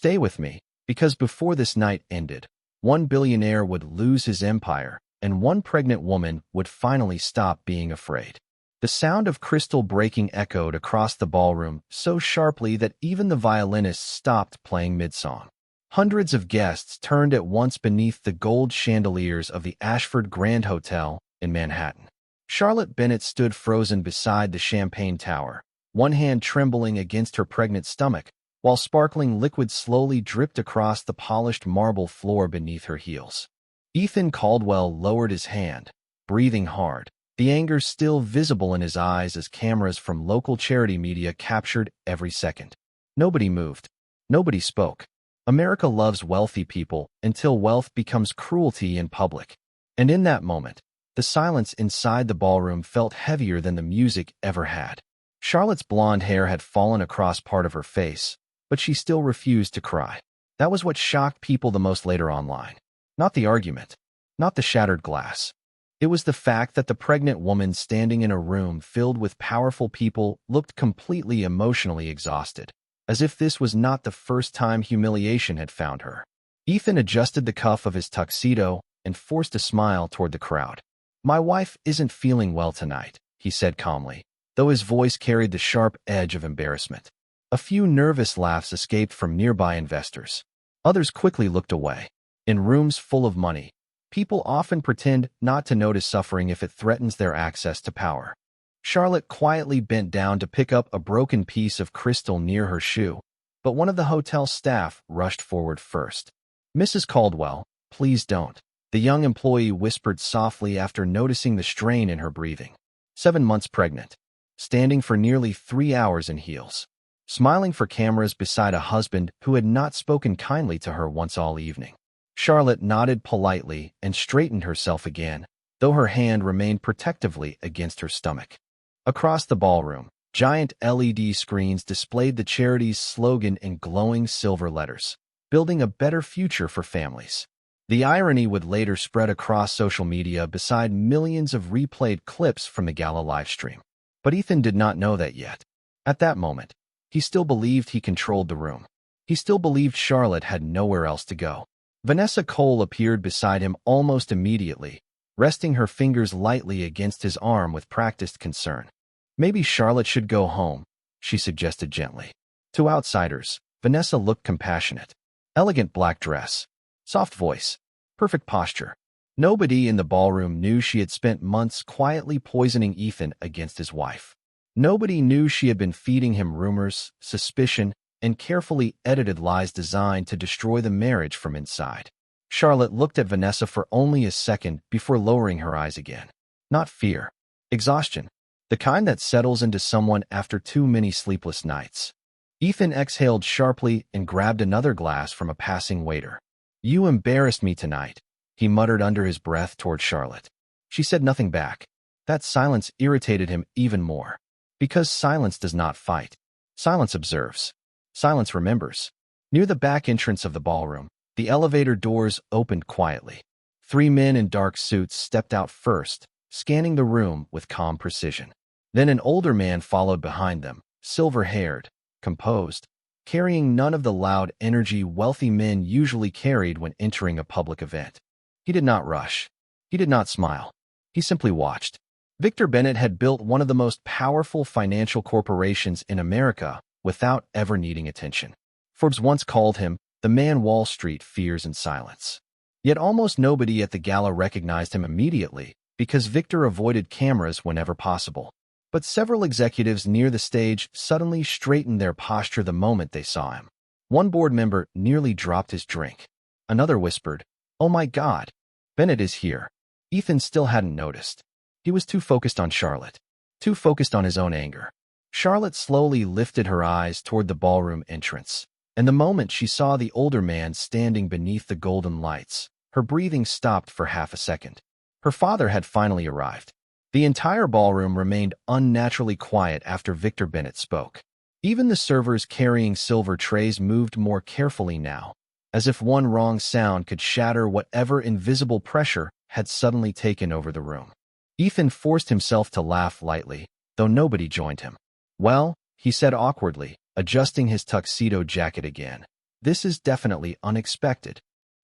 Stay with me, because before this night ended, one billionaire would lose his empire, and one pregnant woman would finally stop being afraid. The sound of crystal breaking echoed across the ballroom so sharply that even the violinists stopped playing mid-song. Hundreds of guests turned at once beneath the gold chandeliers of the Ashford Grand Hotel in Manhattan. Charlotte Bennett stood frozen beside the champagne tower, one hand trembling against her pregnant stomach, while sparkling liquid slowly dripped across the polished marble floor beneath her heels. Ethan Caldwell lowered his hand, breathing hard, the anger still visible in his eyes as cameras from local charity media captured every second. Nobody moved. Nobody spoke. America loves wealthy people until wealth becomes cruelty in public. And in that moment, the silence inside the ballroom felt heavier than the music ever had. Charlotte's blonde hair had fallen across part of her face, but she still refused to cry. That was what shocked people the most later online. Not the argument, not the shattered glass. It was the fact that the pregnant woman standing in a room filled with powerful people looked completely emotionally exhausted, as if this was not the first time humiliation had found her. Ethan adjusted the cuff of his tuxedo and forced a smile toward the crowd. "My wife isn't feeling well tonight," he said calmly, though his voice carried the sharp edge of embarrassment. A few nervous laughs escaped from nearby investors. Others quickly looked away. In rooms full of money, people often pretend not to notice suffering if it threatens their access to power. Charlotte quietly bent down to pick up a broken piece of crystal near her shoe, but one of the hotel staff rushed forward first. "Mrs. Caldwell, please don't," the young employee whispered softly after noticing the strain in her breathing. 7 months pregnant, standing for nearly 3 hours in heels, smiling for cameras beside a husband who had not spoken kindly to her once all evening. Charlotte nodded politely and straightened herself again, though her hand remained protectively against her stomach. Across the ballroom, giant LED screens displayed the charity's slogan in glowing silver letters, "Building a better future for families." The irony would later spread across social media beside millions of replayed clips from the gala livestream. But Ethan did not know that yet. At that moment, he still believed he controlled the room. He still believed Charlotte had nowhere else to go. Vanessa Cole appeared beside him almost immediately, resting her fingers lightly against his arm with practiced concern. "Maybe Charlotte should go home," she suggested gently. To outsiders, Vanessa looked compassionate. Elegant black dress, soft voice, perfect posture. Nobody in the ballroom knew she had spent months quietly poisoning Ethan against his wife. Nobody knew she had been feeding him rumors, suspicion, and carefully edited lies designed to destroy the marriage from inside. Charlotte looked at Vanessa for only a second before lowering her eyes again. Not fear. Exhaustion. The kind that settles into someone after too many sleepless nights. Ethan exhaled sharply and grabbed another glass from a passing waiter. "You embarrassed me tonight," he muttered under his breath toward Charlotte. She said nothing back. That silence irritated him even more. Because silence does not fight. Silence observes. Silence remembers. Near the back entrance of the ballroom, the elevator doors opened quietly. 3 men in dark suits stepped out first, scanning the room with calm precision. Then an older man followed behind them, silver-haired, composed, carrying none of the loud energy wealthy men usually carried when entering a public event. He did not rush. He did not smile. He simply watched. Victor Bennett had built one of the most powerful financial corporations in America without ever needing attention. Forbes once called him the man Wall Street fears in silence. Yet almost nobody at the gala recognized him immediately because Victor avoided cameras whenever possible. But several executives near the stage suddenly straightened their posture the moment they saw him. One board member nearly dropped his drink. Another whispered, "Oh my God, Bennett is here." Ethan still hadn't noticed. He was too focused on Charlotte, too focused on his own anger. Charlotte slowly lifted her eyes toward the ballroom entrance, and the moment she saw the older man standing beneath the golden lights, her breathing stopped for half a second. Her father had finally arrived. The entire ballroom remained unnaturally quiet after Victor Bennett spoke. Even the servers carrying silver trays moved more carefully now, as if one wrong sound could shatter whatever invisible pressure had suddenly taken over the room. Ethan forced himself to laugh lightly, though nobody joined him. "Well," he said awkwardly, adjusting his tuxedo jacket again, This is definitely unexpected.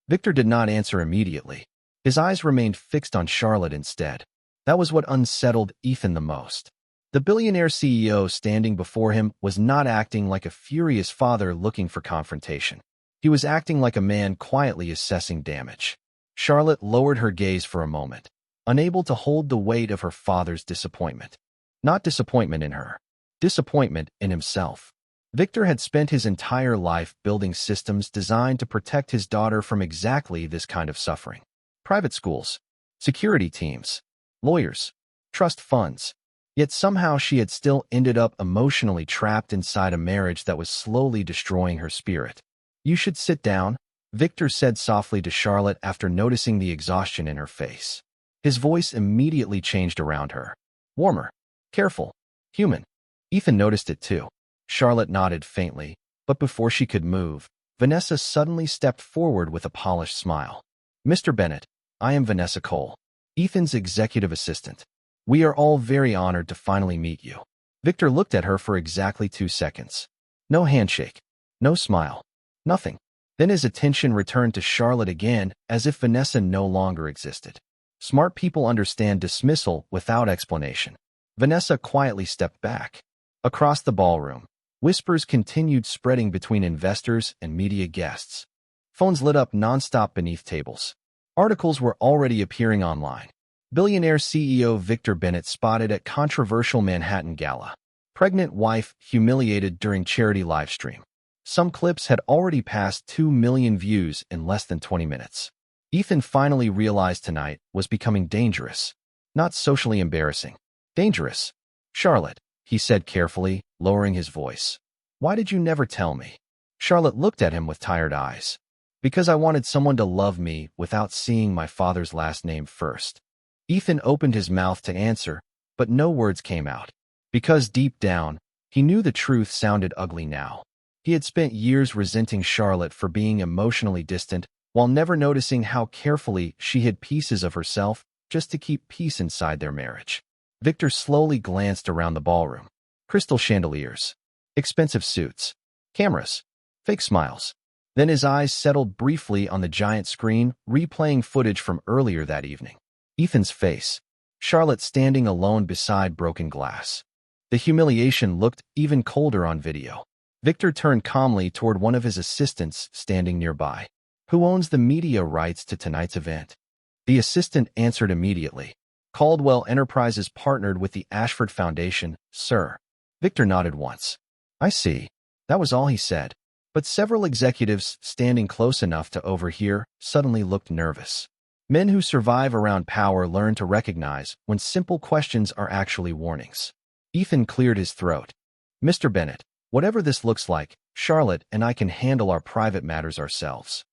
Victor did not answer immediately. His eyes remained fixed on Charlotte instead. That was what unsettled Ethan the most. The billionaire CEO standing before him was not acting like a furious father looking for confrontation. He was acting like a man quietly assessing damage. Charlotte lowered her gaze for a moment, unable to hold the weight of her father's disappointment. Not disappointment in her, disappointment in himself. Victor had spent his entire life building systems designed to protect his daughter from exactly this kind of suffering. Private schools, security teams, lawyers, trust funds. Yet somehow she had still ended up emotionally trapped inside a marriage that was slowly destroying her spirit. "You should sit down," Victor said softly to Charlotte after noticing the exhaustion in her face. His voice immediately changed around her. Warmer, careful, human. Ethan noticed it too. Charlotte nodded faintly, but before she could move, Vanessa suddenly stepped forward with a polished smile. "Mr. Bennett, I am Vanessa Cole, Ethan's executive assistant. We are all very honored to finally meet you." Victor looked at her for exactly 2 seconds. No handshake, no smile, nothing. Then his attention returned to Charlotte again, as if Vanessa no longer existed. Smart people understand dismissal without explanation. Vanessa quietly stepped back. Across the ballroom, whispers continued spreading between investors and media guests. Phones lit up nonstop beneath tables. Articles were already appearing online. Billionaire CEO Victor Bennett spotted at controversial Manhattan gala. Pregnant wife humiliated during charity livestream. Some clips had already passed 2 million views in less than 20 minutes. Ethan finally realized tonight was becoming dangerous. Not socially embarrassing. Dangerous. "Charlotte," he said carefully, lowering his voice. "Why did you never tell me?" Charlotte looked at him with tired eyes. "Because I wanted someone to love me without seeing my father's last name first." Ethan opened his mouth to answer, but no words came out. Because deep down, he knew the truth sounded ugly now. He had spent years resenting Charlotte for being emotionally distant, while never noticing how carefully she hid pieces of herself just to keep peace inside their marriage. Victor slowly glanced around the ballroom. Crystal chandeliers, expensive suits, cameras, fake smiles. Then his eyes settled briefly on the giant screen, replaying footage from earlier that evening. Ethan's face. Charlotte standing alone beside broken glass. The humiliation looked even colder on video. Victor turned calmly toward one of his assistants standing nearby. "Who owns the media rights to tonight's event?" The assistant answered immediately. "Caldwell Enterprises partnered with the Ashford Foundation, sir." Victor nodded once. "I see." That was all he said. But several executives standing close enough to overhear suddenly looked nervous. Men who survive around power learn to recognize when simple questions are actually warnings. Ethan cleared his throat. "Mr. Bennett, whatever this looks like, Charlotte and I can handle our private matters ourselves."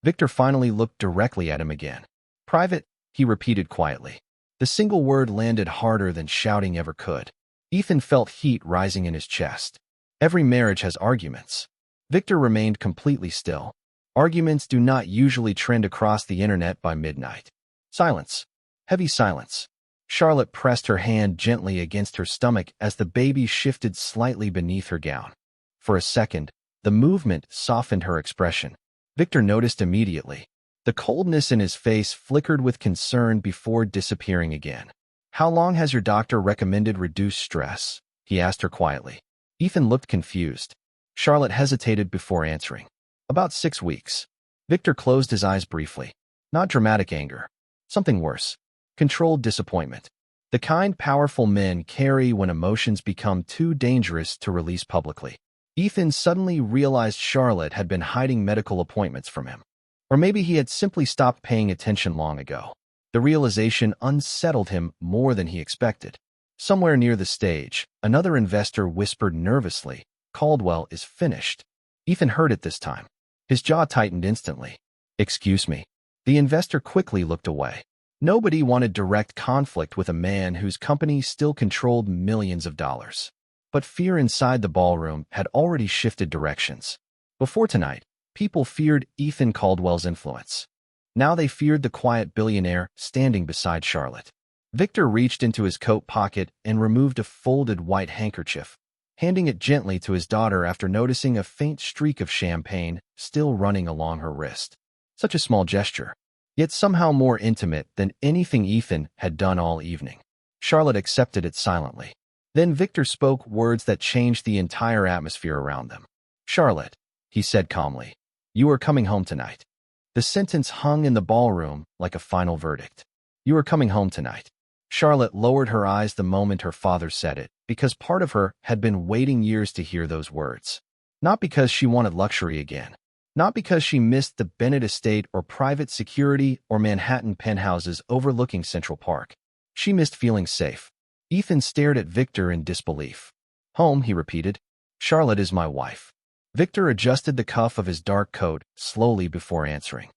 Victor finally looked directly at him again. "Private," he repeated quietly. The single word landed harder than shouting ever could. Ethan felt heat rising in his chest. Every marriage has arguments. Victor remained completely still. Arguments do not usually trend across the internet by midnight. Silence. Heavy silence. Charlotte pressed her hand gently against her stomach as the baby shifted slightly beneath her gown. For a second, the movement softened her expression. Victor noticed immediately. The coldness in his face flickered with concern before disappearing again. "How long has your doctor recommended reduced stress?" he asked her quietly. Ethan looked confused. Charlotte hesitated before answering. "About 6 weeks." Victor closed his eyes briefly. Not dramatic anger. Something worse. Controlled disappointment. The kind powerful men carry when emotions become too dangerous to release publicly. Ethan suddenly realized Charlotte had been hiding medical appointments from him. Or maybe he had simply stopped paying attention long ago. The realization unsettled him more than he expected. Somewhere near the stage, another investor whispered nervously, "Caldwell is finished." Ethan heard it this time. His jaw tightened instantly. "Excuse me." The investor quickly looked away. Nobody wanted direct conflict with a man whose company still controlled millions of dollars. But fear inside the ballroom had already shifted directions. Before tonight, people feared Ethan Caldwell's influence. Now they feared the quiet billionaire standing beside Charlotte. Victor reached into his coat pocket and removed a folded white handkerchief. handing it gently to his daughter after noticing a faint streak of champagne still running along her wrist. Such a small gesture, yet somehow more intimate than anything Ethan had done all evening. Charlotte accepted it silently. Then Victor spoke words that changed the entire atmosphere around them. "Charlotte," he said calmly, "you are coming home tonight." The sentence hung in the ballroom like a final verdict. "You are coming home tonight." Charlotte lowered her eyes the moment her father said it, because part of her had been waiting years to hear those words. Not because she wanted luxury again. Not because she missed the Bennett estate or private security or Manhattan penthouses overlooking Central Park. She missed feeling safe. Ethan stared at Victor in disbelief. "Home," he repeated. "Charlotte is my wife." Victor adjusted the cuff of his dark coat slowly before answering.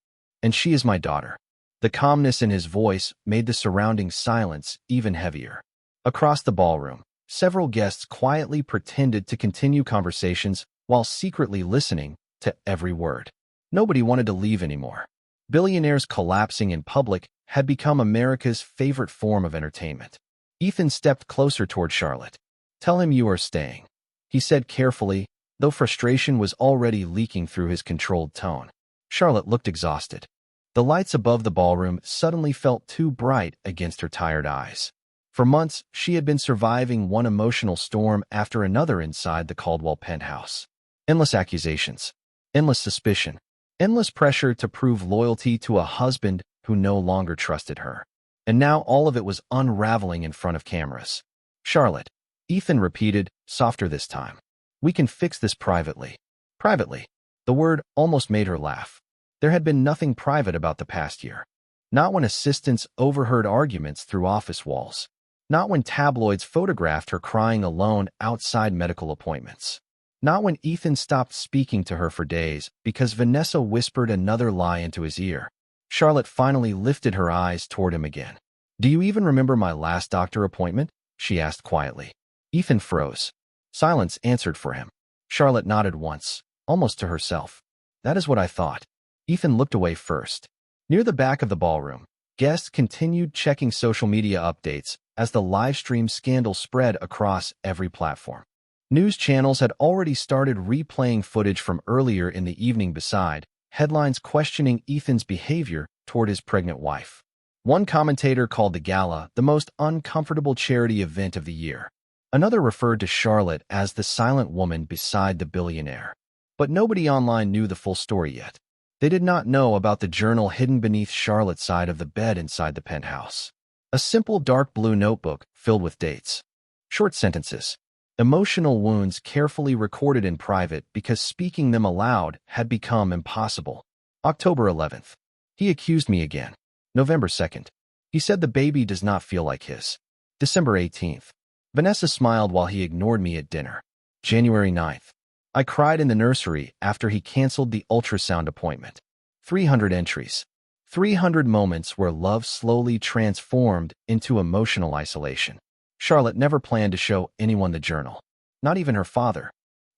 "And she is my daughter." The calmness in his voice made the surrounding silence even heavier. Across the ballroom, several guests quietly pretended to continue conversations while secretly listening to every word. Nobody wanted to leave anymore. Billionaires collapsing in public had become America's favorite form of entertainment. Ethan stepped closer toward Charlotte. "Tell him you are staying," he said carefully, though frustration was already leaking through his controlled tone. Charlotte looked exhausted. The lights above the ballroom suddenly felt too bright against her tired eyes. For months, she had been surviving one emotional storm after another inside the Caldwell penthouse. Endless accusations, endless suspicion, endless pressure to prove loyalty to a husband who no longer trusted her. And now all of it was unraveling in front of cameras. "Charlotte," Ethan repeated, softer this time. "We can fix this privately." Privately. The word almost made her laugh. There had been nothing private about the past year. Not when assistants overheard arguments through office walls. Not when tabloids photographed her crying alone outside medical appointments. Not when Ethan stopped speaking to her for days because Vanessa whispered another lie into his ear. Charlotte finally lifted her eyes toward him again. "Do you even remember my last doctor appointment?" she asked quietly. Ethan froze. Silence answered for him. Charlotte nodded once, almost to herself. "That is what I thought." Ethan looked away first. Near the back of the ballroom, guests continued checking social media updates as the live-stream scandal spread across every platform. News channels had already started replaying footage from earlier in the evening beside headlines questioning Ethan's behavior toward his pregnant wife. One commentator called the gala the most uncomfortable charity event of the year. Another referred to Charlotte as the silent woman beside the billionaire. But nobody online knew the full story yet. They did not know about the journal hidden beneath Charlotte's side of the bed inside the penthouse. A simple dark blue notebook filled with dates. Short sentences. Emotional wounds carefully recorded in private because speaking them aloud had become impossible. October 11th. He accused me again. November 2nd. He said the baby does not feel like his. December 18th. Vanessa smiled while he ignored me at dinner. January 9th. I cried in the nursery after he canceled the ultrasound appointment. 300 entries. 300 moments where love slowly transformed into emotional isolation. Charlotte never planned to show anyone the journal. Not even her father.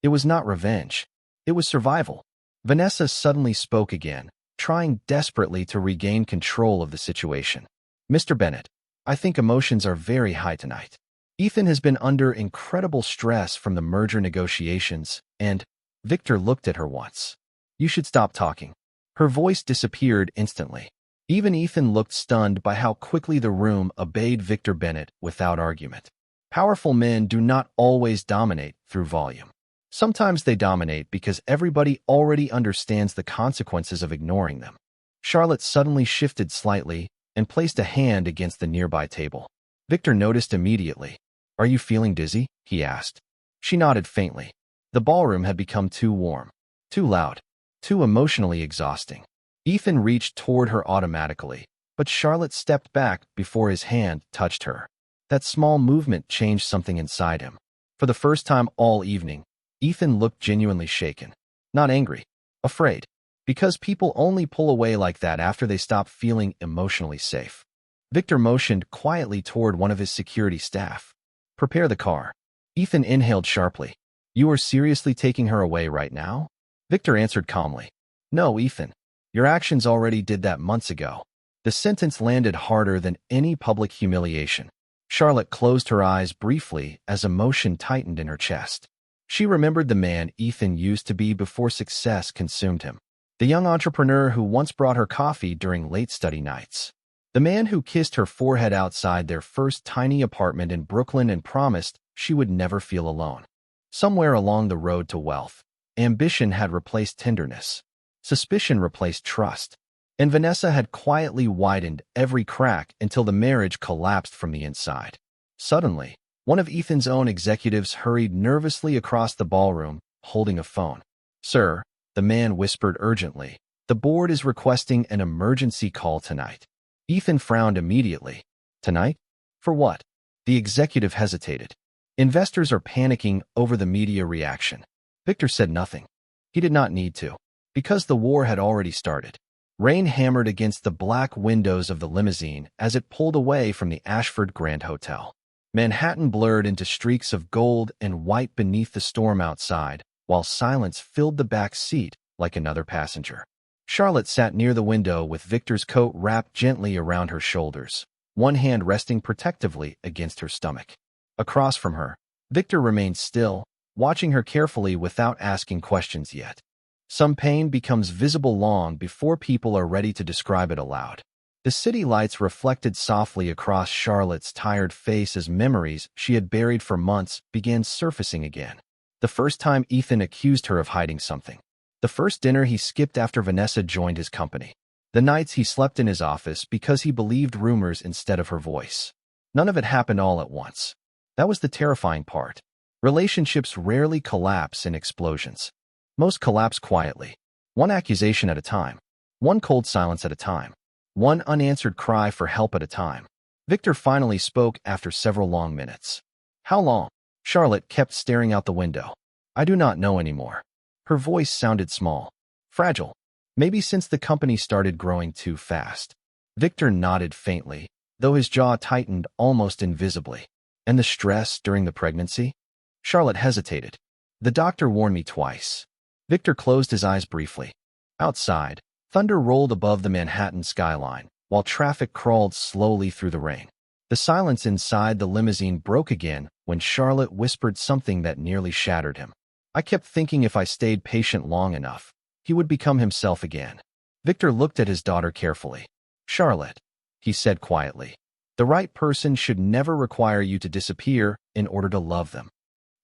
It was not revenge. It was survival. Vanessa suddenly spoke again, trying desperately to regain control of the situation. "Mr. Bennett, I think emotions are very high tonight. Ethan has been under incredible stress from the merger negotiations, and..." Victor looked at her once. "You should stop talking." Her voice disappeared instantly. Even Ethan looked stunned by how quickly the room obeyed Victor Bennett without argument. Powerful men do not always dominate through volume. Sometimes they dominate because everybody already understands the consequences of ignoring them. Charlotte suddenly shifted slightly and placed a hand against the nearby table. Victor noticed immediately. "Are you feeling dizzy?" he asked. She nodded faintly. The ballroom had become too warm, too loud, too emotionally exhausting. Ethan reached toward her automatically, but Charlotte stepped back before his hand touched her. That small movement changed something inside him. For the first time all evening, Ethan looked genuinely shaken. Not angry, afraid. Because people only pull away like that after they stop feeling emotionally safe. Victor motioned quietly toward one of his security staff. "Prepare the car." Ethan inhaled sharply. "You are seriously taking her away right now?" Victor answered calmly. "No, Ethan. Your actions already did that months ago." The sentence landed harder than any public humiliation. Charlotte closed her eyes briefly as emotion tightened in her chest. She remembered the man Ethan used to be before success consumed him. The young entrepreneur who once brought her coffee during late study nights. The man who kissed her forehead outside their first tiny apartment in Brooklyn and promised she would never feel alone. Somewhere along the road to wealth, ambition had replaced tenderness. Suspicion replaced trust. And Vanessa had quietly widened every crack until the marriage collapsed from the inside. Suddenly, one of Ethan's own executives hurried nervously across the ballroom, holding a phone. "Sir," the man whispered urgently, "the board is requesting an emergency call tonight." Ethan frowned immediately. "Tonight? For what?" The executive hesitated. "Investors are panicking over the media reaction." Victor said nothing. He did not need to, because the war had already started. Rain hammered against the black windows of the limousine as it pulled away from the Ashford Grand Hotel. Manhattan blurred into streaks of gold and white beneath the storm outside, while silence filled the back seat like another passenger. Charlotte sat near the window with Victor's coat wrapped gently around her shoulders, one hand resting protectively against her stomach. Across from her, Victor remained still, watching her carefully without asking questions yet. Some pain becomes visible long before people are ready to describe it aloud. The city lights reflected softly across Charlotte's tired face as memories she had buried for months began surfacing again. The first time Ethan accused her of hiding something. The first dinner he skipped after Vanessa joined his company. The nights he slept in his office because he believed rumors instead of her voice. None of it happened all at once. That was the terrifying part. Relationships rarely collapse in explosions. Most collapse quietly, one accusation at a time, one cold silence at a time, one unanswered cry for help at a time. Victor finally spoke after several long minutes. "How long?" Charlotte kept staring out the window. "I do not know anymore." Her voice sounded small, fragile, maybe since the company started growing too fast. Victor nodded faintly, though his jaw tightened almost invisibly. "And the stress during the pregnancy?" Charlotte hesitated. "The doctor warned me twice." Victor closed his eyes briefly. Outside, thunder rolled above the Manhattan skyline, while traffic crawled slowly through the rain. The silence inside the limousine broke again when Charlotte whispered something that nearly shattered him. "I kept thinking if I stayed patient long enough, he would become himself again." Victor looked at his daughter carefully. "Charlotte," he said quietly, "the right person should never require you to disappear in order to love them."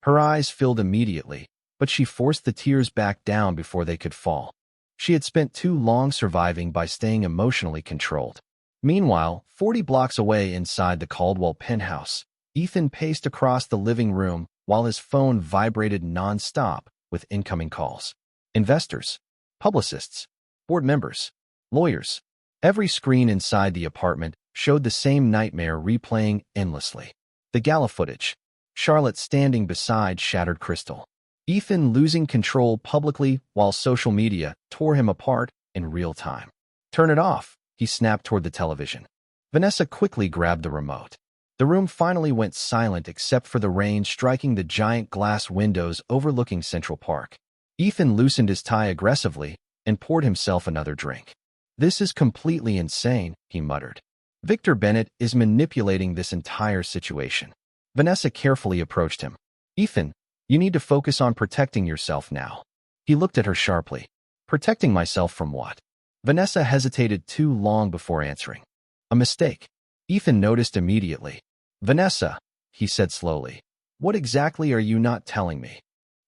Her eyes filled immediately, but she forced the tears back down before they could fall. She had spent too long surviving by staying emotionally controlled. Meanwhile, 40 blocks away inside the Caldwell penthouse, Ethan paced across the living room while his phone vibrated non-stop with incoming calls. Investors, publicists, board members, lawyers. Every screen inside the apartment showed the same nightmare replaying endlessly. The gala footage. Charlotte standing beside shattered crystal. Ethan losing control publicly while social media tore him apart in real time. "Turn it off," he snapped toward the television. Vanessa quickly grabbed the remote. The room finally went silent except for the rain striking the giant glass windows overlooking Central Park. Ethan loosened his tie aggressively and poured himself another drink. "This is completely insane," he muttered. "Victor Bennett is manipulating this entire situation." Vanessa carefully approached him. "Ethan, you need to focus on protecting yourself now." He looked at her sharply. "Protecting myself from what?" Vanessa hesitated too long before answering. "A mistake." Ethan noticed immediately. "Vanessa," he said slowly, "what exactly are you not telling me?"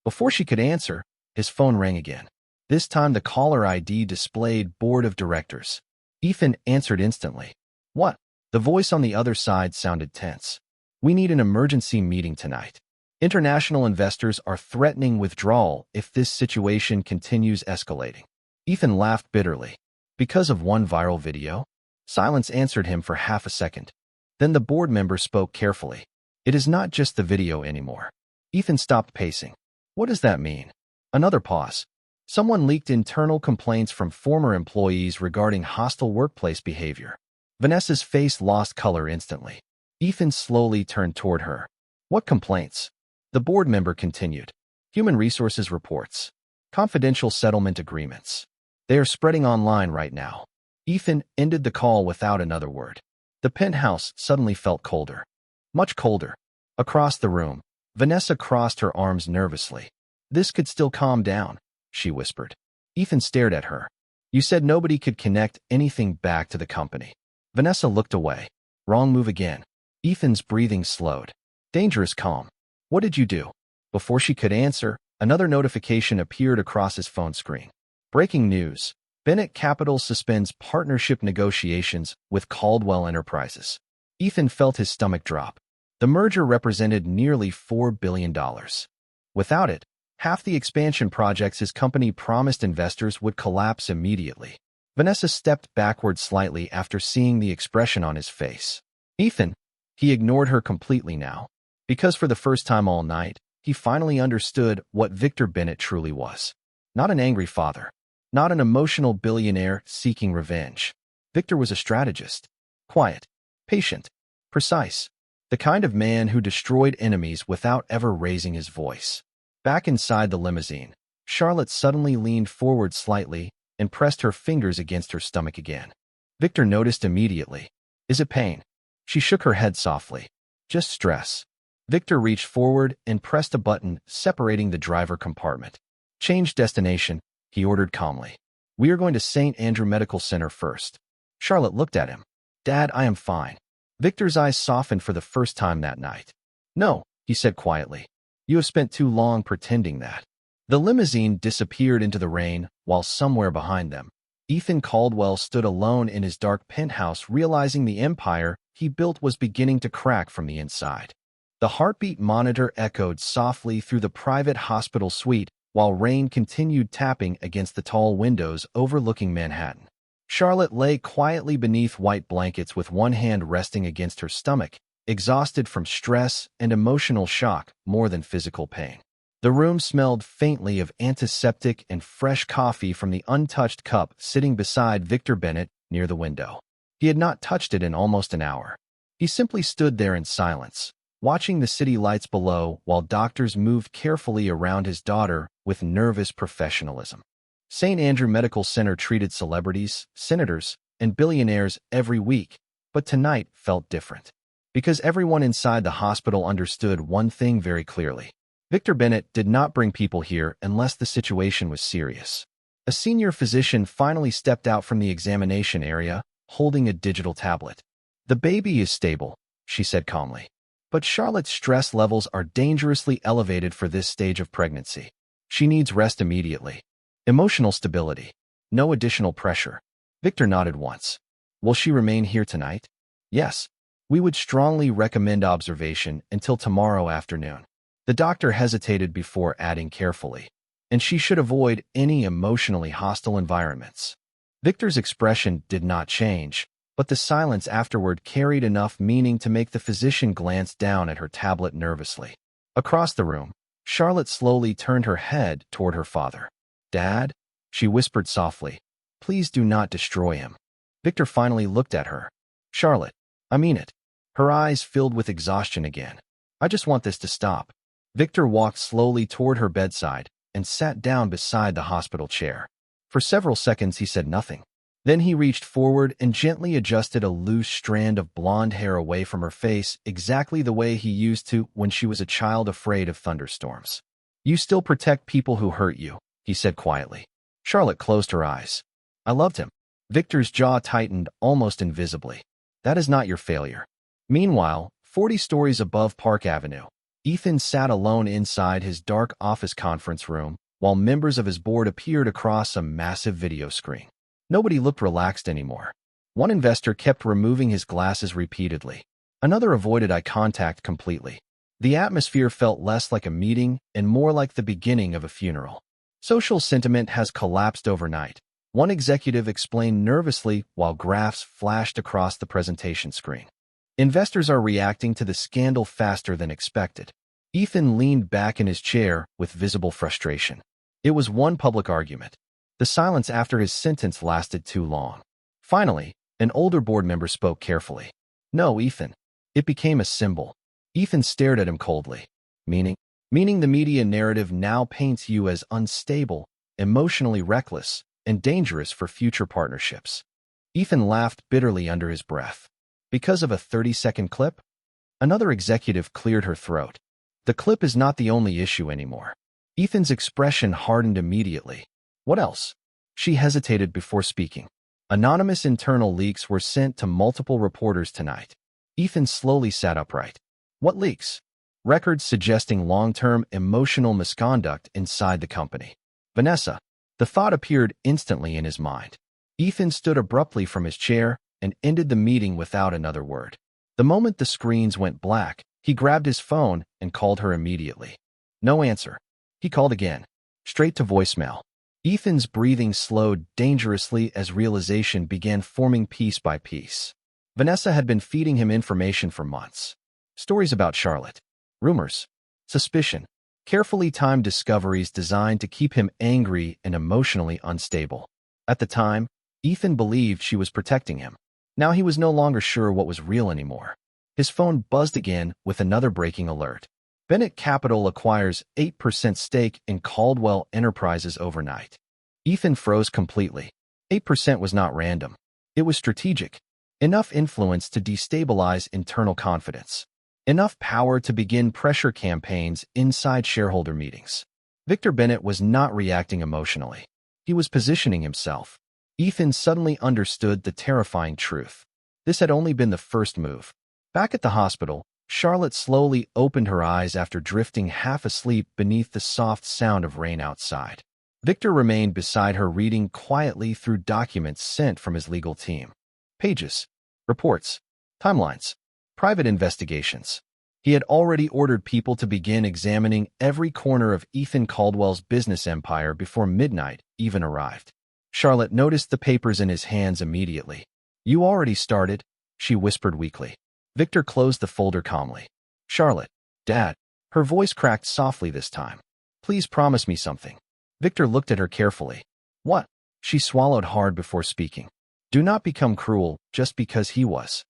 Before she could answer, his phone rang again. This time the caller ID displayed Board of Directors. Ethan answered instantly. "What?" The voice on the other side sounded tense. "We need an emergency meeting tonight. International investors are threatening withdrawal if this situation continues escalating." Ethan laughed bitterly. "Because of one viral video?" Silence answered him for half a second. Then the board member spoke carefully. "It is not just the video anymore." Ethan stopped pacing. "What does that mean?" Another pause. "Someone leaked internal complaints from former employees regarding hostile workplace behavior." Vanessa's face lost color instantly. Ethan slowly turned toward her. "What complaints?" The board member continued. "Human resources reports. Confidential settlement agreements. They are spreading online right now." Ethan ended the call without another word. The penthouse suddenly felt colder. Much colder. Across the room, Vanessa crossed her arms nervously. This could still calm down, she whispered. Ethan stared at her. You said nobody could connect anything back to the company. Vanessa looked away. Wrong move again. Ethan's breathing slowed. Dangerous calm. What did you do? Before she could answer, another notification appeared across his phone screen. Breaking news. Bennett Capital suspends partnership negotiations with Caldwell Enterprises. Ethan felt his stomach drop. The merger represented nearly $4 billion. Without it, half the expansion projects his company promised investors would collapse immediately. Vanessa stepped backward slightly after seeing the expression on his face. Ethan, he ignored her completely now. Because for the first time all night, he finally understood what Victor Bennett truly was. Not an angry father. Not an emotional billionaire seeking revenge. Victor was a strategist. Quiet, patient, precise. The kind of man who destroyed enemies without ever raising his voice. Back inside the limousine, Charlotte suddenly leaned forward slightly and pressed her fingers against her stomach again. Victor noticed immediately. Is it pain? She shook her head softly. Just stress. Victor reached forward and pressed a button separating the driver compartment. Change destination, he ordered calmly. We are going to St. Andrew Medical Center first. Charlotte looked at him. Dad, I am fine. Victor's eyes softened for the first time that night. No, he said quietly. You have spent too long pretending that. The limousine disappeared into the rain, while somewhere behind them, Ethan Caldwell stood alone in his dark penthouse, realizing the empire he built was beginning to crack from the inside. The heartbeat monitor echoed softly through the private hospital suite, while rain continued tapping against the tall windows overlooking Manhattan. Charlotte lay quietly beneath white blankets with one hand resting against her stomach, exhausted from stress and emotional shock more than physical pain. The room smelled faintly of antiseptic and fresh coffee from the untouched cup sitting beside Victor Bennett near the window. He had not touched it in almost an hour. He simply stood there in silence, watching the city lights below while doctors moved carefully around his daughter with nervous professionalism. St. Andrew Medical Center treated celebrities, senators, and billionaires every week, but tonight felt different. Because everyone inside the hospital understood one thing very clearly. Victor Bennett did not bring people here unless the situation was serious. A senior physician finally stepped out from the examination area, holding a digital tablet. The baby is stable, she said calmly. But Charlotte's stress levels are dangerously elevated for this stage of pregnancy. She needs rest immediately. Emotional stability. No additional pressure. Victor nodded once. Will she remain here tonight? Yes. We would strongly recommend observation until tomorrow afternoon. The doctor hesitated before adding carefully. And she should avoid any emotionally hostile environments. Victor's expression did not change, but the silence afterward carried enough meaning to make the physician glance down at her tablet nervously. Across the room, Charlotte slowly turned her head toward her father. Dad, she whispered softly, please do not destroy him. Victor finally looked at her. Charlotte, I mean it. Her eyes filled with exhaustion again. I just want this to stop. Victor walked slowly toward her bedside and sat down beside the hospital chair. For several seconds he said nothing. Then he reached forward and gently adjusted a loose strand of blonde hair away from her face exactly the way he used to when she was a child afraid of thunderstorms. You still protect people who hurt you, he said quietly. Charlotte closed her eyes. I loved him. Victor's jaw tightened almost invisibly. That is not your failure. Meanwhile, 40 stories above Park Avenue, Ethan sat alone inside his dark office conference room while members of his board appeared across a massive video screen. Nobody looked relaxed anymore. One investor kept removing his glasses repeatedly. Another avoided eye contact completely. The atmosphere felt less like a meeting and more like the beginning of a funeral. Social sentiment has collapsed overnight, one executive explained nervously while graphs flashed across the presentation screen. Investors are reacting to the scandal faster than expected. Ethan leaned back in his chair with visible frustration. It was one public argument. The silence after his sentence lasted too long. Finally, an older board member spoke carefully. No, Ethan. It became a symbol. Ethan stared at him coldly. Meaning the media narrative now paints you as unstable, emotionally reckless, and dangerous for future partnerships. Ethan laughed bitterly under his breath. Because of a 30-second clip? Another executive cleared her throat. The clip is not the only issue anymore. Ethan's expression hardened immediately. What else? She hesitated before speaking. Anonymous internal leaks were sent to multiple reporters tonight. Ethan slowly sat upright. What leaks? Records suggesting long-term emotional misconduct inside the company. Vanessa. The thought appeared instantly in his mind. Ethan stood abruptly from his chair and ended the meeting without another word. The moment the screens went black, he grabbed his phone and called her immediately. No answer. He called again, straight to voicemail. Ethan's breathing slowed dangerously as realization began forming piece by piece. Vanessa had been feeding him information for months. Stories about Charlotte. Rumors. Suspicion. Carefully timed discoveries designed to keep him angry and emotionally unstable. At the time, Ethan believed she was protecting him. Now he was no longer sure what was real anymore. His phone buzzed again with another breaking alert. Bennett Capital acquires 8% stake in Caldwell Enterprises overnight. Ethan froze completely. 8% was not random. It was strategic. Enough influence to destabilize internal confidence. Enough power to begin pressure campaigns inside shareholder meetings. Victor Bennett was not reacting emotionally. He was positioning himself. Ethan suddenly understood the terrifying truth. This had only been the first move. Back at the hospital, Charlotte slowly opened her eyes after drifting half asleep beneath the soft sound of rain outside. Victor remained beside her, reading quietly through documents sent from his legal team. Pages, reports, timelines, private investigations. He had already ordered people to begin examining every corner of Ethan Caldwell's business empire before midnight even arrived. Charlotte noticed the papers in his hands immediately. You already started, she whispered weakly. Victor closed the folder calmly. Charlotte, Dad. Her voice cracked softly this time. Please promise me something. Victor looked at her carefully. What? She swallowed hard before speaking. Do not become cruel just because he was.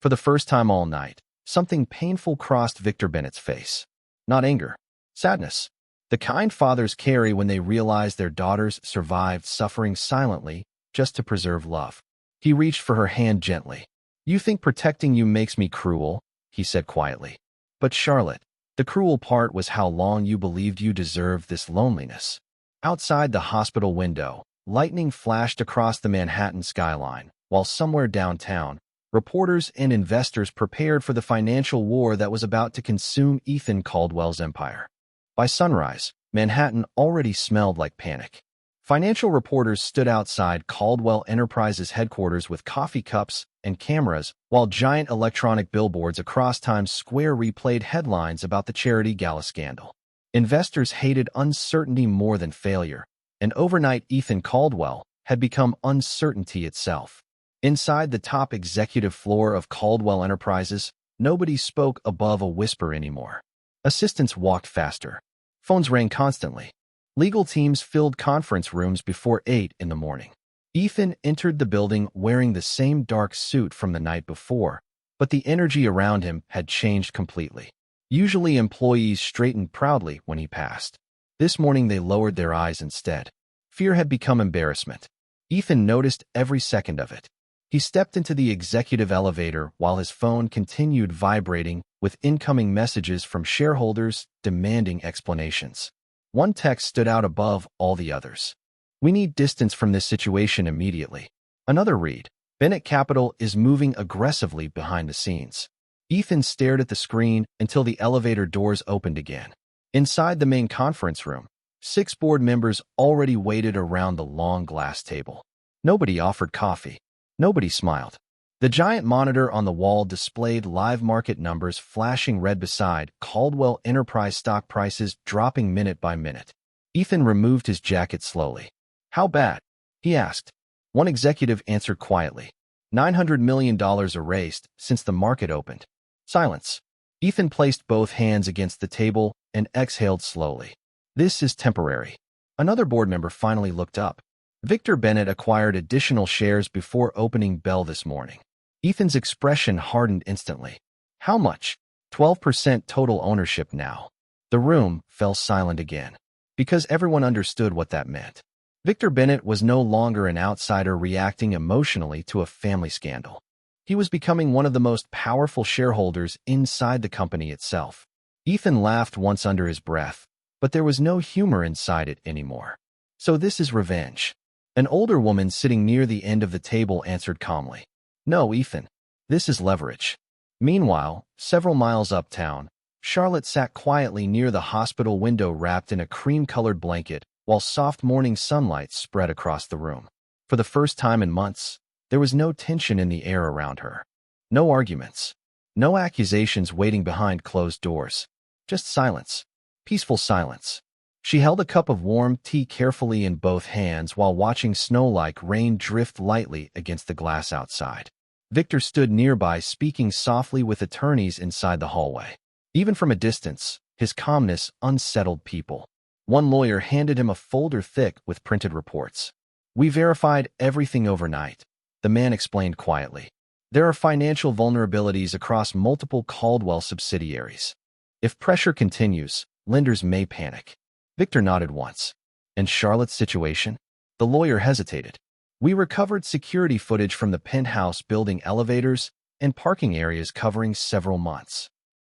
For the first time all night, something painful crossed Victor Bennett's face. Not anger. Sadness. The kind fathers carry when they realize their daughters survived suffering silently just to preserve love. He reached for her hand gently. You think protecting you makes me cruel, he said quietly. But Charlotte, the cruel part was how long you believed you deserved this loneliness. Outside the hospital window, lightning flashed across the Manhattan skyline, while somewhere downtown, reporters and investors prepared for the financial war that was about to consume Ethan Caldwell's empire. By sunrise, Manhattan already smelled like panic. Financial reporters stood outside Caldwell Enterprises headquarters with coffee cups and cameras, while giant electronic billboards across Times Square replayed headlines about the charity gala scandal. Investors hated uncertainty more than failure, and overnight Ethan Caldwell had become uncertainty itself. Inside the top executive floor of Caldwell Enterprises, nobody spoke above a whisper anymore. Assistants walked faster. Phones rang constantly. Legal teams filled conference rooms before 8 in the morning. Ethan entered the building wearing the same dark suit from the night before, but the energy around him had changed completely. Usually employees straightened proudly when he passed. This morning they lowered their eyes instead. Fear had become embarrassment. Ethan noticed every second of it. He stepped into the executive elevator while his phone continued vibrating with incoming messages from shareholders demanding explanations. One text stood out above all the others. We need distance from this situation immediately. Another read. Bennett Capital is moving aggressively behind the scenes. Ethan stared at the screen until the elevator doors opened again. Inside the main conference room, 6 board members already waited around the long glass table. Nobody offered coffee. Nobody smiled. The giant monitor on the wall displayed live market numbers flashing red beside Caldwell Enterprise stock prices dropping minute by minute. Ethan removed his jacket slowly. How bad? He asked. One executive answered quietly. $900 million erased since the market opened. Silence. Ethan placed both hands against the table and exhaled slowly. This is temporary. Another board member finally looked up. Victor Bennett acquired additional shares before opening bell this morning. Ethan's expression hardened instantly. How much? 12% total ownership now. The room fell silent again, because everyone understood what that meant. Victor Bennett was no longer an outsider reacting emotionally to a family scandal. He was becoming one of the most powerful shareholders inside the company itself. Ethan laughed once under his breath, but there was no humor inside it anymore. So this is revenge. An older woman sitting near the end of the table answered calmly. No, Ethan. This is leverage. Meanwhile, several miles uptown, Charlotte sat quietly near the hospital window wrapped in a cream-colored blanket while soft morning sunlight spread across the room. For the first time in months, there was no tension in the air around her. No arguments. No accusations waiting behind closed doors. Just silence. Peaceful silence. She held a cup of warm tea carefully in both hands while watching snow-like rain drift lightly against the glass outside. Victor stood nearby speaking softly with attorneys inside the hallway. Even from a distance, his calmness unsettled people. One lawyer handed him a folder thick with printed reports. We verified everything overnight, the man explained quietly. There are financial vulnerabilities across multiple Caldwell subsidiaries. If pressure continues, lenders may panic. Victor nodded once. And Charlotte's situation? The lawyer hesitated. We recovered security footage from the penthouse building elevators and parking areas covering several months.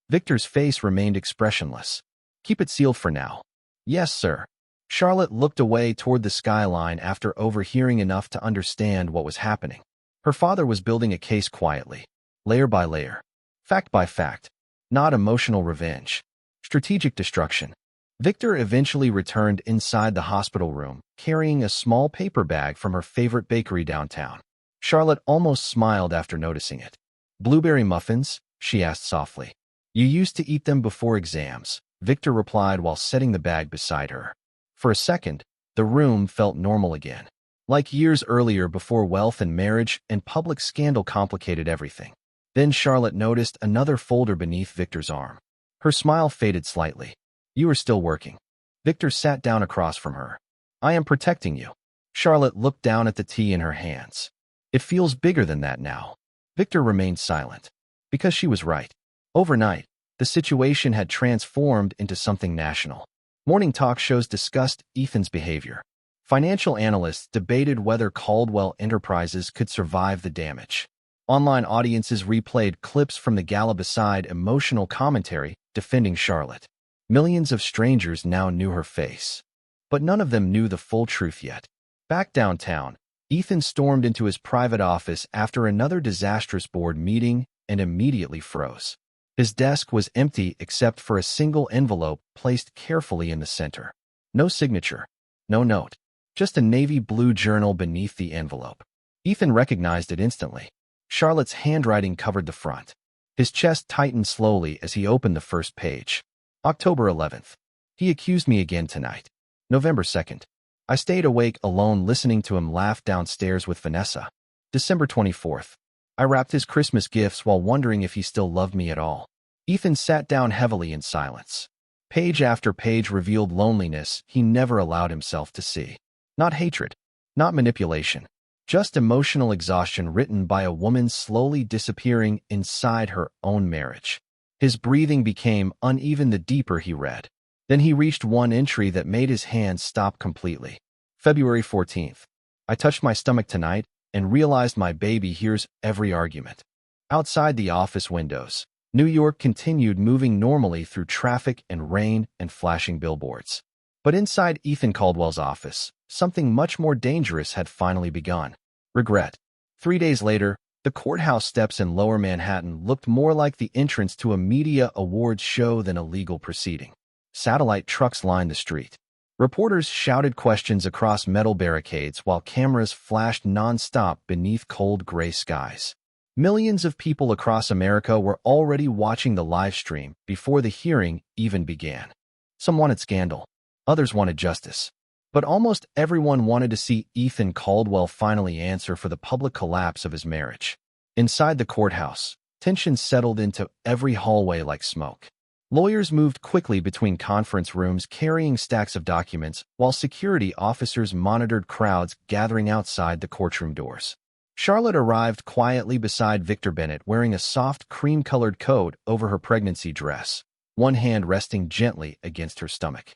Victor's face remained expressionless. Keep it sealed for now. Yes, sir. Charlotte looked away toward the skyline after overhearing enough to understand what was happening. Her father was building a case quietly, layer by layer, fact by fact, not emotional revenge, strategic destruction. Victor eventually returned inside the hospital room, carrying a small paper bag from her favorite bakery downtown. Charlotte almost smiled after noticing it. Blueberry muffins? She asked softly. You used to eat them before exams, Victor replied while setting the bag beside her. For a second, the room felt normal again, like years earlier before wealth and marriage and public scandal complicated everything. Then Charlotte noticed another folder beneath Victor's arm. Her smile faded slightly. You are still working. Victor sat down across from her. I am protecting you. Charlotte looked down at the tea in her hands. It feels bigger than that now. Victor remained silent. Because she was right. Overnight, the situation had transformed into something national. Morning talk shows discussed Ethan's behavior. Financial analysts debated whether Caldwell Enterprises could survive the damage. Online audiences replayed clips from the gala beside emotional commentary defending Charlotte. Millions of strangers now knew her face. But none of them knew the full truth yet. Back downtown, Ethan stormed into his private office after another disastrous board meeting and immediately froze. His desk was empty except for a single envelope placed carefully in the center. No signature. No note. Just a navy blue journal beneath the envelope. Ethan recognized it instantly. Charlotte's handwriting covered the front. His chest tightened slowly as he opened the first page. October 11th. He accused me again tonight. November 2nd. I stayed awake alone listening to him laugh downstairs with Vanessa. December 24th. I wrapped his Christmas gifts while wondering if he still loved me at all. Ethan sat down heavily in silence. Page after page revealed loneliness he never allowed himself to see. Not hatred. Not manipulation. Just emotional exhaustion written by a woman slowly disappearing inside her own marriage. His breathing became uneven the deeper he read. Then he reached one entry that made his hands stop completely. February 14th. I touched my stomach tonight and realized my baby hears every argument. Outside the office windows, New York continued moving normally through traffic and rain and flashing billboards. But inside Ethan Caldwell's office, something much more dangerous had finally begun. Regret. 3 days later, the courthouse steps in Lower Manhattan looked more like the entrance to a media awards show than a legal proceeding. Satellite trucks lined the street. Reporters shouted questions across metal barricades while cameras flashed non-stop beneath cold gray skies. Millions of people across America were already watching the live stream before the hearing even began. Some wanted scandal. Others wanted justice. But almost everyone wanted to see Ethan Caldwell finally answer for the public collapse of his marriage. Inside the courthouse, tension settled into every hallway like smoke. Lawyers moved quickly between conference rooms carrying stacks of documents, while security officers monitored crowds gathering outside the courtroom doors. Charlotte arrived quietly beside Victor Bennett wearing a soft cream-colored coat over her pregnancy dress, one hand resting gently against her stomach.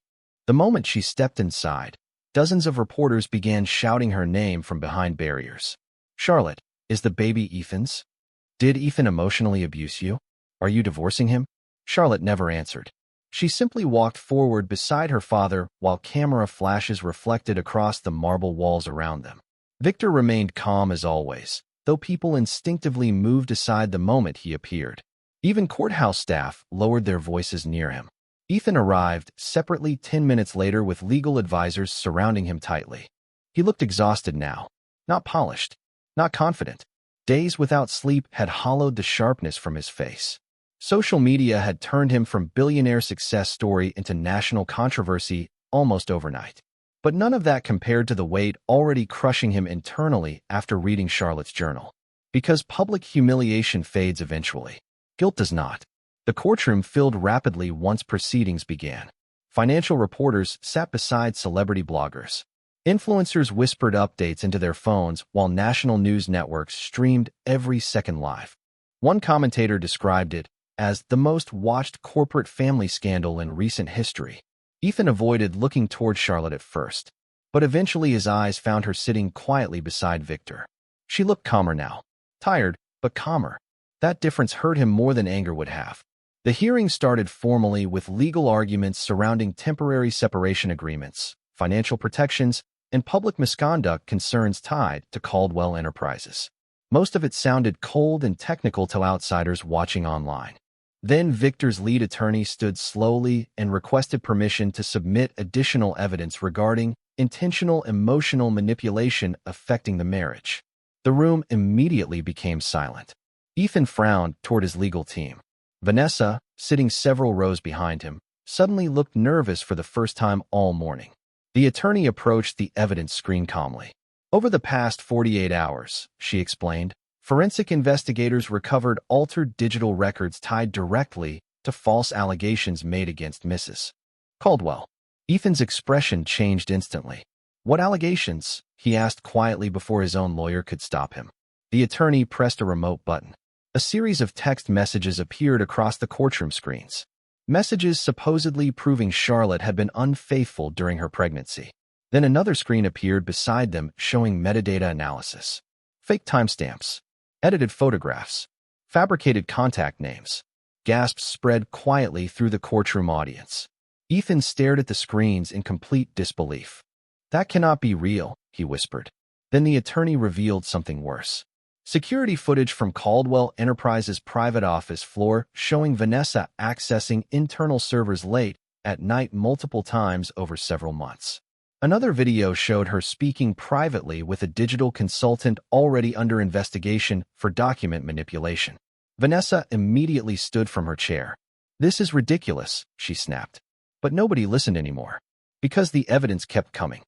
The moment she stepped inside, dozens of reporters began shouting her name from behind barriers. Charlotte, is the baby Ethan's? Did Ethan emotionally abuse you? Are you divorcing him? Charlotte never answered. She simply walked forward beside her father while camera flashes reflected across the marble walls around them. Victor remained calm as always, though people instinctively moved aside the moment he appeared. Even courthouse staff lowered their voices near him. Ethan arrived separately 10 minutes later with legal advisors surrounding him tightly. He looked exhausted now, not polished, not confident. Days without sleep had hollowed the sharpness from his face. Social media had turned him from billionaire success story into national controversy almost overnight. But none of that compared to the weight already crushing him internally after reading Charlotte's journal. Because public humiliation fades eventually. Guilt does not. The courtroom filled rapidly once proceedings began. Financial reporters sat beside celebrity bloggers. Influencers whispered updates into their phones while national news networks streamed every second live. One commentator described it as the most watched corporate family scandal in recent history. Ethan avoided looking toward Charlotte at first, but eventually his eyes found her sitting quietly beside Victor. She looked calmer now. Tired, but calmer. That difference hurt him more than anger would have. The hearing started formally with legal arguments surrounding temporary separation agreements, financial protections, and public misconduct concerns tied to Caldwell Enterprises. Most of it sounded cold and technical to outsiders watching online. Then Victor's lead attorney stood slowly and requested permission to submit additional evidence regarding intentional emotional manipulation affecting the marriage. The room immediately became silent. Ethan frowned toward his legal team. Vanessa, sitting several rows behind him, suddenly looked nervous for the first time all morning. The attorney approached the evidence screen calmly. Over the past 48 hours, she explained, forensic investigators recovered altered digital records tied directly to false allegations made against Mrs. Caldwell. Ethan's expression changed instantly. What allegations? He asked quietly before his own lawyer could stop him. The attorney pressed a remote button. A series of text messages appeared across the courtroom screens. Messages supposedly proving Charlotte had been unfaithful during her pregnancy. Then another screen appeared beside them showing metadata analysis. Fake timestamps, edited photographs, fabricated contact names. Gasps spread quietly through the courtroom audience. Ethan stared at the screens in complete disbelief. That cannot be real, he whispered. Then the attorney revealed something worse. Security footage from Caldwell Enterprises' private office floor showing Vanessa accessing internal servers late at night multiple times over several months. Another video showed her speaking privately with a digital consultant already under investigation for document manipulation. Vanessa immediately stood from her chair. "This is ridiculous," she snapped. But nobody listened anymore. Because the evidence kept coming.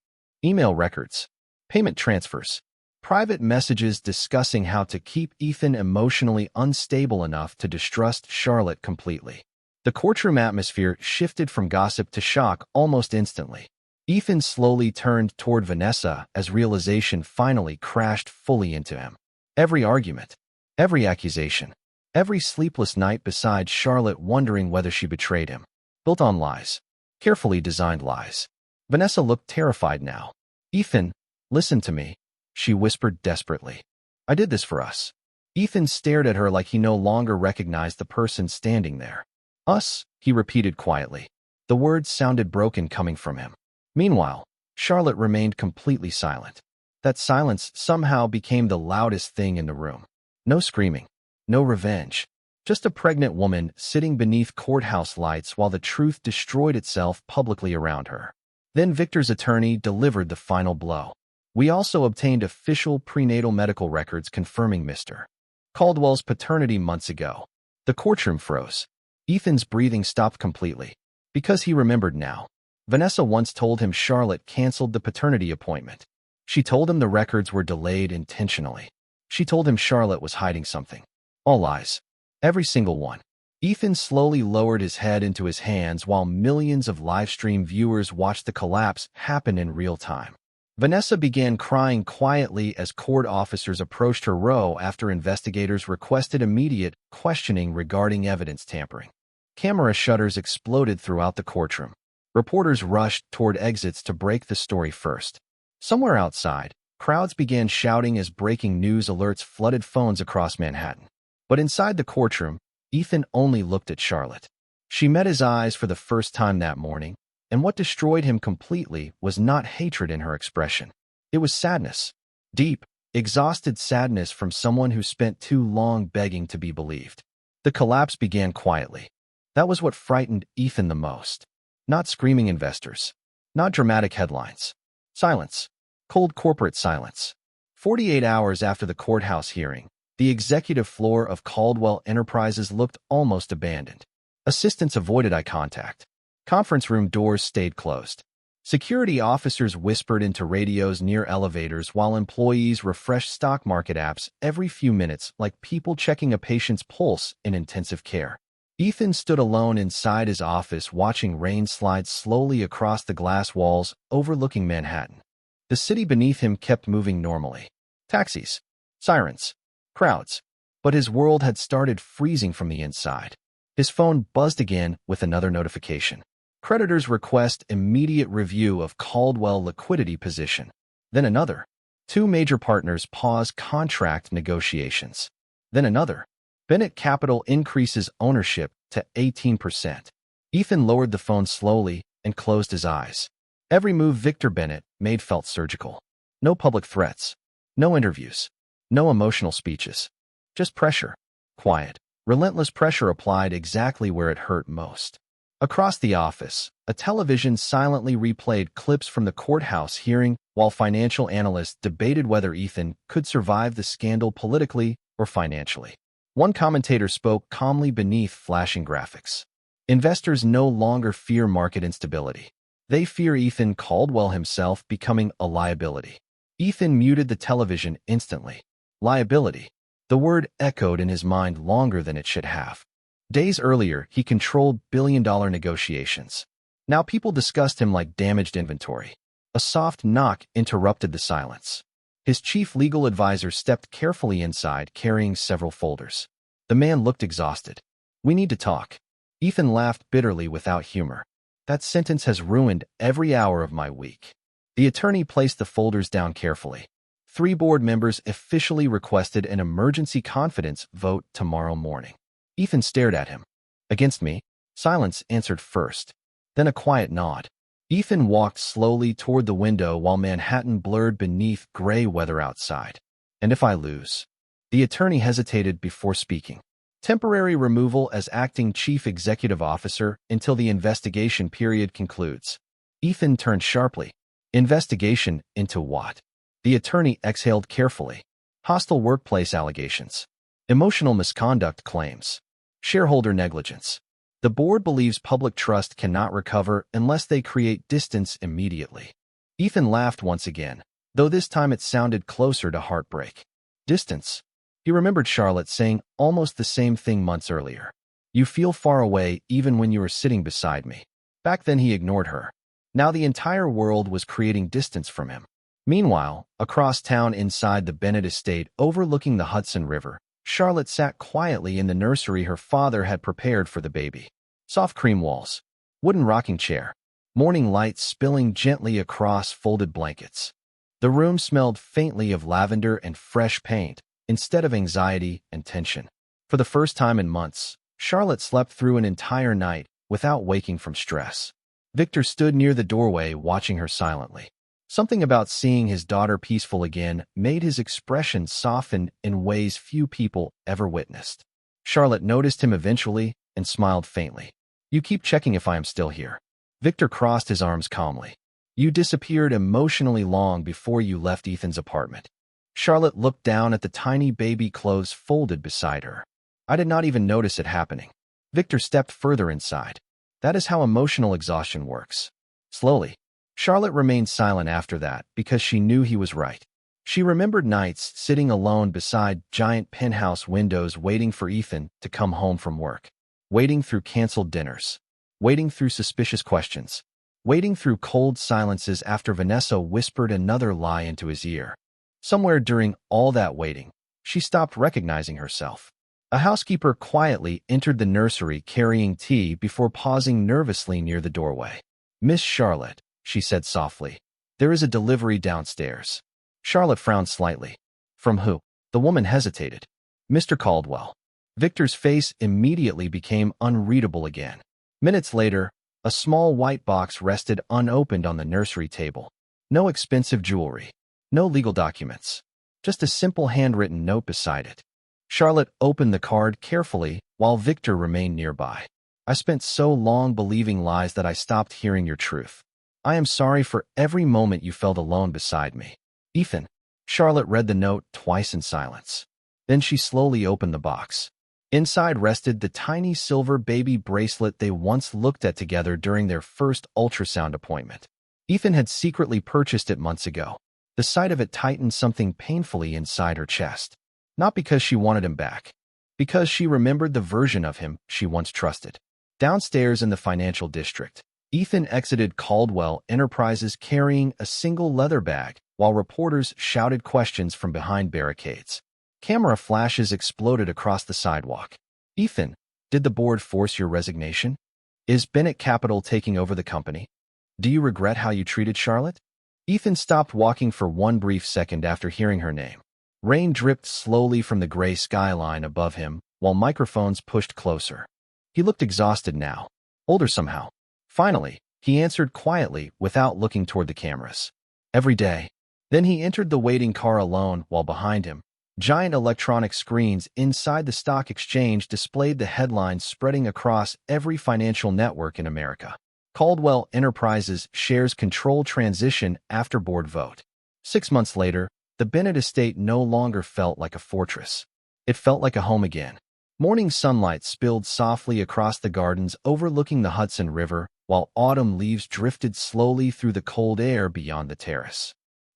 Email records, payment transfers, private messages discussing how to keep Ethan emotionally unstable enough to distrust Charlotte completely. The courtroom atmosphere shifted from gossip to shock almost instantly. Ethan slowly turned toward Vanessa as realization finally crashed fully into him. Every argument, every accusation, every sleepless night beside Charlotte wondering whether she betrayed him, built on lies, carefully designed lies. Vanessa looked terrified now. "Ethan, listen to me," she whispered desperately. "I did this for us." Ethan stared at her like he no longer recognized the person standing there. "Us," he repeated quietly. The words sounded broken coming from him. Meanwhile, Charlotte remained completely silent. That silence somehow became the loudest thing in the room. No screaming, no revenge, just a pregnant woman sitting beneath courthouse lights while the truth destroyed itself publicly around her. Then Victor's attorney delivered the final blow. "We also obtained official prenatal medical records confirming Mr. Caldwell's paternity months ago." The courtroom froze. Ethan's breathing stopped completely. Because he remembered now. Vanessa once told him Charlotte canceled the paternity appointment. She told him the records were delayed intentionally. She told him Charlotte was hiding something. All lies. Every single one. Ethan slowly lowered his head into his hands while millions of livestream viewers watched the collapse happen in real time. Vanessa began crying quietly as court officers approached her row after investigators requested immediate questioning regarding evidence tampering. Camera shutters exploded throughout the courtroom. Reporters rushed toward exits to break the story first. Somewhere outside, crowds began shouting as breaking news alerts flooded phones across Manhattan. But inside the courtroom, Ethan only looked at Charlotte. She met his eyes for the first time that morning, and what destroyed him completely was not hatred in her expression. It was sadness. Deep, exhausted sadness from someone who spent too long begging to be believed. The collapse began quietly. That was what frightened Ethan the most. Not screaming investors. Not dramatic headlines. Silence. Cold corporate silence. 48 hours after the courthouse hearing, the executive floor of Caldwell Enterprises looked almost abandoned. Assistants avoided eye contact. Conference room doors stayed closed. Security officers whispered into radios near elevators while employees refreshed stock market apps every few minutes like people checking a patient's pulse in intensive care. Ethan stood alone inside his office watching rain slide slowly across the glass walls overlooking Manhattan. The city beneath him kept moving normally. Taxis, sirens, crowds. But his world had started freezing from the inside. His phone buzzed again with another notification. Creditors request immediate review of Caldwell liquidity position. Then another. 2 major partners pause contract negotiations. Then another. Bennett Capital increases ownership to 18%. Ethan lowered the phone slowly and closed his eyes. Every move Victor Bennett made felt surgical. No public threats. No interviews. No emotional speeches. Just pressure. Quiet. Relentless pressure applied exactly where it hurt most. Across the office, a television silently replayed clips from the courthouse hearing while financial analysts debated whether Ethan could survive the scandal politically or financially. One commentator spoke calmly beneath flashing graphics. Investors no longer fear market instability. They fear Ethan Caldwell himself becoming a liability. Ethan muted the television instantly. Liability. The word echoed in his mind longer than it should have. Days earlier, he controlled billion-dollar negotiations. Now people discussed him like damaged inventory. A soft knock interrupted the silence. His chief legal advisor stepped carefully inside, carrying several folders. The man looked exhausted. "We need to talk." Ethan laughed bitterly without humor. "That sentence has ruined every hour of my week." The attorney placed the folders down carefully. 3 board members officially requested an emergency confidence vote tomorrow morning. Ethan stared at him. "Against me?" Silence answered first. Then a quiet nod. Ethan walked slowly toward the window while Manhattan blurred beneath gray weather outside. "And if I lose?" The attorney hesitated before speaking. "Temporary removal as acting chief executive officer until the investigation period concludes." Ethan turned sharply. "Investigation into what?" The attorney exhaled carefully. "Hostile workplace allegations. Emotional misconduct claims. Shareholder negligence. The board believes public trust cannot recover unless they create distance immediately." Ethan laughed once again, though this time it sounded closer to heartbreak. Distance. He remembered Charlotte saying almost the same thing months earlier. "You feel far away even when you are sitting beside me." Back then he ignored her. Now the entire world was creating distance from him. Meanwhile, across town inside the Bennett estate overlooking the Hudson River, Charlotte sat quietly in the nursery her father had prepared for the baby. Soft cream walls. Wooden rocking chair. Morning light spilling gently across folded blankets. The room smelled faintly of lavender and fresh paint, instead of anxiety and tension. For the first time in months, Charlotte slept through an entire night without waking from stress. Victor stood near the doorway watching her silently. Something about seeing his daughter peaceful again made his expression soften in ways few people ever witnessed. Charlotte noticed him eventually and smiled faintly. "You keep checking if I am still here." Victor crossed his arms calmly. "You disappeared emotionally long before you left Ethan's apartment." Charlotte looked down at the tiny baby clothes folded beside her. "I did not even notice it happening." Victor stepped further inside. "That is how emotional exhaustion works." Slowly, Charlotte remained silent after that because she knew he was right. She remembered nights sitting alone beside giant penthouse windows waiting for Ethan to come home from work. Waiting through canceled dinners. Waiting through suspicious questions. Waiting through cold silences after Vanessa whispered another lie into his ear. Somewhere during all that waiting, she stopped recognizing herself. A housekeeper quietly entered the nursery carrying tea before pausing nervously near the doorway. "Miss Charlotte," she said softly, "there is a delivery downstairs." Charlotte frowned slightly. "From who?" The woman hesitated. "Mr. Caldwell." Victor's face immediately became unreadable again. Minutes later, a small white box rested unopened on the nursery table. No expensive jewelry, no legal documents, just a simple handwritten note beside it. Charlotte opened the card carefully while Victor remained nearby. I spent so long believing lies that I stopped hearing your truth. I am sorry for every moment you felt alone beside me. Ethan. Charlotte read the note twice in silence. Then she slowly opened the box. Inside rested the tiny silver baby bracelet they once looked at together during their first ultrasound appointment. Ethan had secretly purchased it months ago. The sight of it tightened something painfully inside her chest. Not because she wanted him back, because she remembered the version of him she once trusted. Downstairs in the financial district, Ethan exited Caldwell Enterprises carrying a single leather bag, while reporters shouted questions from behind barricades. Camera flashes exploded across the sidewalk. Ethan, did the board force your resignation? Is Bennett Capital taking over the company? Do you regret how you treated Charlotte? Ethan stopped walking for one brief second after hearing her name. Rain dripped slowly from the gray skyline above him, while microphones pushed closer. He looked exhausted now, older somehow. Finally, he answered quietly without looking toward the cameras. Every day. Then he entered the waiting car alone while behind him, giant electronic screens inside the stock exchange displayed the headlines spreading across every financial network in America. Caldwell Enterprises shares control transition after board vote. 6 months later, the Bennett estate no longer felt like a fortress. It felt like a home again. Morning sunlight spilled softly across the gardens overlooking the Hudson River, while autumn leaves drifted slowly through the cold air beyond the terrace.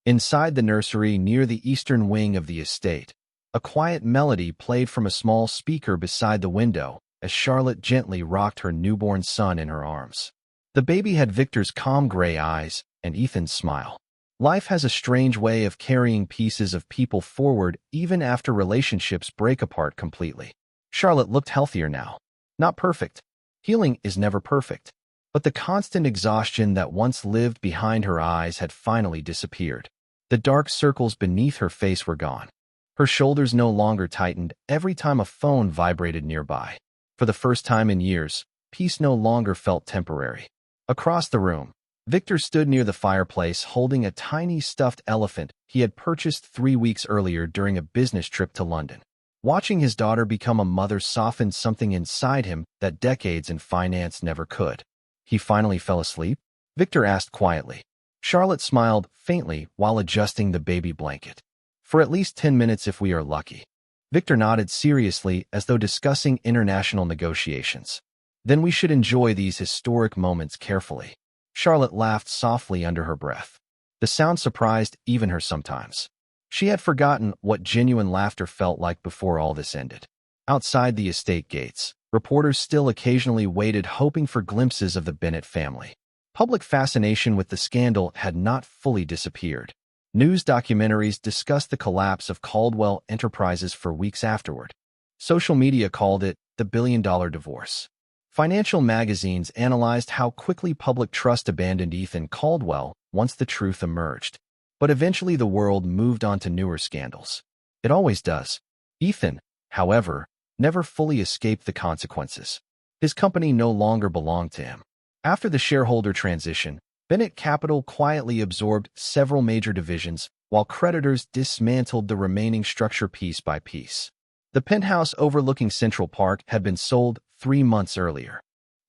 Inside the nursery near the eastern wing of the estate, a quiet melody played from a small speaker beside the window as Charlotte gently rocked her newborn son in her arms. The baby had Victor's calm gray eyes and Ethan's smile. Life has a strange way of carrying pieces of people forward even after relationships break apart completely. Charlotte looked healthier now. Not perfect. Healing is never perfect. But the constant exhaustion that once lived behind her eyes had finally disappeared. The dark circles beneath her face were gone. Her shoulders no longer tightened every time a phone vibrated nearby. For the first time in years, peace no longer felt temporary. Across the room, Victor stood near the fireplace holding a tiny stuffed elephant he had purchased 3 weeks earlier during a business trip to London. Watching his daughter become a mother softened something inside him that decades in finance never could. He finally fell asleep? Victor asked quietly. Charlotte smiled faintly while adjusting the baby blanket. For at least 10 minutes if we are lucky. Victor nodded seriously as though discussing international negotiations. Then we should enjoy these historic moments carefully. Charlotte laughed softly under her breath. The sound surprised even her sometimes. She had forgotten what genuine laughter felt like before all this ended. Outside the estate gates, reporters still occasionally waited hoping for glimpses of the Bennett family. Public fascination with the scandal had not fully disappeared. News documentaries discussed the collapse of Caldwell Enterprises for weeks afterward. Social media called it the billion-dollar divorce. Financial magazines analyzed how quickly public trust abandoned Ethan Caldwell once the truth emerged. But eventually the world moved on to newer scandals. It always does. Ethan, however, never fully escaped the consequences. His company no longer belonged to him. After the shareholder transition, Bennett Capital quietly absorbed several major divisions, while creditors dismantled the remaining structure piece by piece. The penthouse overlooking Central Park had been sold 3 months earlier.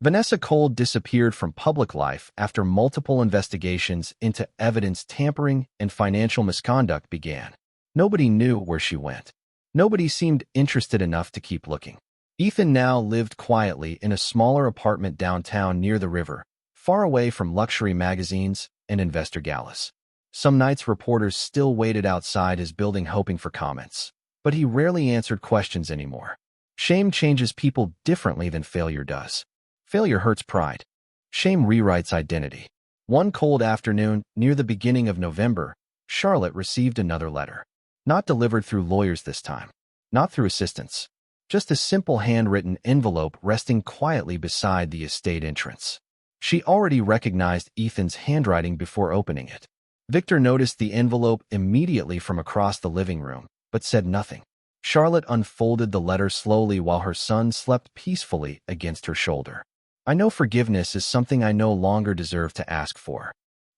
Vanessa Cole disappeared from public life after multiple investigations into evidence tampering and financial misconduct began. Nobody knew where she went. Nobody seemed interested enough to keep looking. Ethan now lived quietly in a smaller apartment downtown near the river, far away from luxury magazines and investor galas. Some nights reporters still waited outside his building hoping for comments, but he rarely answered questions anymore. Shame changes people differently than failure does. Failure hurts pride. Shame rewrites identity. One cold afternoon, near the beginning of November, Charlotte received another letter. Not delivered through lawyers this time. Not through assistants. Just a simple handwritten envelope resting quietly beside the estate entrance. She already recognized Ethan's handwriting before opening it. Victor noticed the envelope immediately from across the living room, but said nothing. Charlotte unfolded the letter slowly while her son slept peacefully against her shoulder. I know forgiveness is something I no longer deserve to ask for.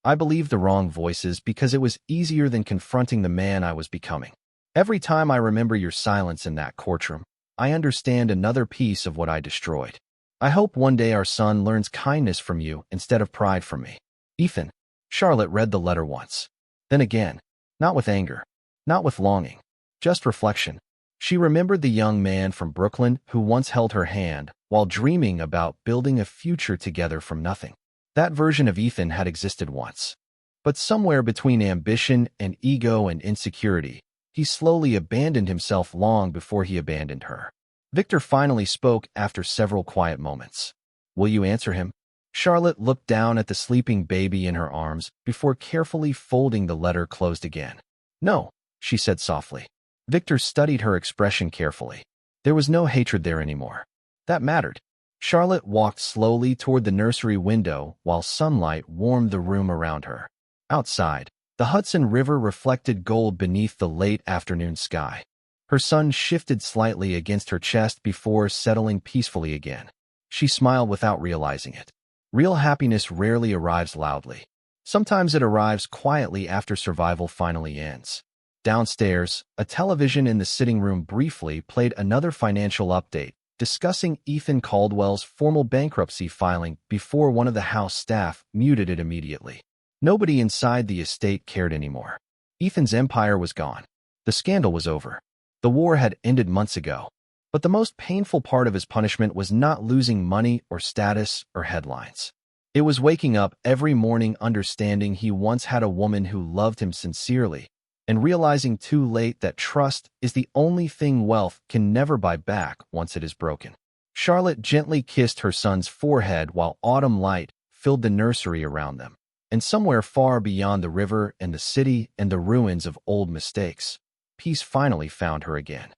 I believed the wrong voices because it was easier than confronting the man I was becoming. Every time I remember your silence in that courtroom, I understand another piece of what I destroyed. I hope one day our son learns kindness from you instead of pride from me. Ethan. Charlotte read the letter once. Then again, not with anger, not with longing, just reflection. She remembered the young man from Brooklyn who once held her hand while dreaming about building a future together from nothing. That version of Ethan had existed once. But somewhere between ambition and ego and insecurity, he slowly abandoned himself long before he abandoned her. Victor finally spoke after several quiet moments. Will you answer him? Charlotte looked down at the sleeping baby in her arms before carefully folding the letter closed again. No, she said softly. Victor studied her expression carefully. There was no hatred there anymore. That mattered. Charlotte walked slowly toward the nursery window while sunlight warmed the room around her. Outside, the Hudson River reflected gold beneath the late afternoon sky. Her son shifted slightly against her chest before settling peacefully again. She smiled without realizing it. Real happiness rarely arrives loudly. Sometimes it arrives quietly after survival finally ends. Downstairs, a television in the sitting room briefly played another financial update, discussing Ethan Caldwell's formal bankruptcy filing before one of the house staff muted it immediately. Nobody inside the estate cared anymore. Ethan's empire was gone. The scandal was over. The war had ended months ago. But the most painful part of his punishment was not losing money or status or headlines. It was waking up every morning understanding he once had a woman who loved him sincerely, and realizing too late that trust is the only thing wealth can never buy back once it is broken. Charlotte gently kissed her son's forehead while autumn light filled the nursery around them. And somewhere far beyond the river and the city and the ruins of old mistakes, peace finally found her again.